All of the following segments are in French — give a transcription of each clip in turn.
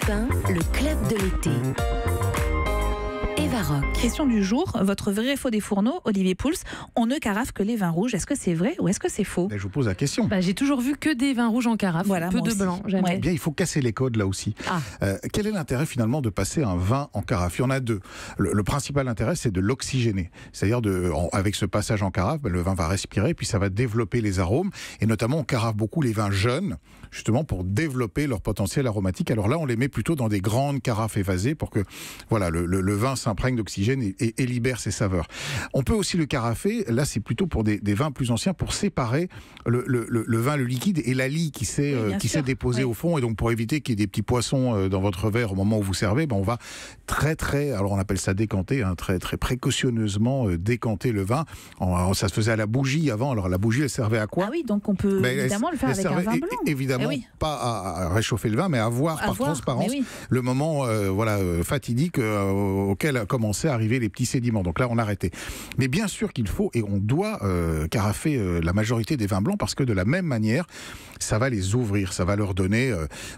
Europe 1, le club de l'été. Eva Rock. Question du jour, votre vrai faux des fourneaux, Olivier Pouls, on ne carafe que les vins rouges. Est-ce que c'est vrai ou est-ce que c'est faux? Je vous pose la question. J'ai toujours vu que des vins rouges en carafe, Voilà, peu moi de aussi. blanc, jamais. Ouais. Eh bien, il faut casser les codes là aussi. Quel est l'intérêt finalement de passer un vin en carafe? Il y en a deux. Le principal intérêt, c'est de l'oxygéner. C'est-à-dire, avec ce passage en carafe, le vin va respirer, puis ça va développer les arômes. Et notamment, on carafe beaucoup les vins jeunes, justement pour développer leur potentiel aromatique. Alors là, on les met plutôt dans des grandes carafes évasées pour que voilà, le vin s'imprègne d'oxygène et libère ses saveurs. On peut aussi le carafer, là c'est plutôt pour des vins plus anciens, pour séparer le vin, le liquide et la lie qui s'est déposée au fond. Et donc pour éviter qu'il y ait des petits poissons dans votre verre au moment où vous servez, on va alors on appelle ça décanter, très précautionneusement décanter le vin. Ça se faisait à la bougie avant. Alors la bougie, elle servait à quoi? Ah oui, donc on peut évidemment le faire avec un vin blanc. Évidemment, pas à réchauffer le vin, mais à voir par transparence le moment fatidique auquel a commencé à arriver les petits sédiments. Donc là, on a arrêté. Mais bien sûr qu'il faut et on doit carafer la majorité des vins blancs parce que de la même manière, ça va les ouvrir, ça va leur donner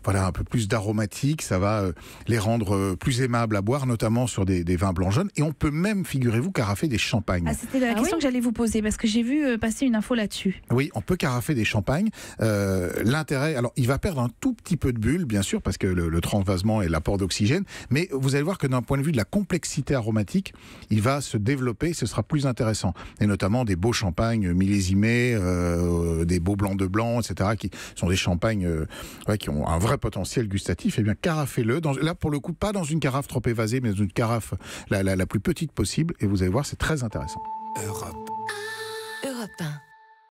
un peu plus d'aromatique, ça va les rendre plus aimables à boire, notamment sur des vins blancs jaunes. Et on peut même, figurez-vous, carafer des champagnes. C'était la question que j'allais vous poser parce que j'ai vu passer une info là-dessus. Oui, on peut carafer des champagnes. L'intérêt, alors il va perdre un tout petit peu de bulles, bien sûr, parce que le transvasement et l'apport d'oxygène, mais vous allez voir que d'un point de vue de la complexité aromatique, il va se développer, ce sera plus intéressant. Et notamment des beaux champagnes millésimés, des beaux blancs de blanc, etc., qui sont des champagnes qui ont un vrai potentiel gustatif. Eh bien, carafez-le. Là, pour le coup, pas dans une carafe trop évasée, mais dans une carafe la plus petite possible. Et vous allez voir, c'est très intéressant. Europe 1.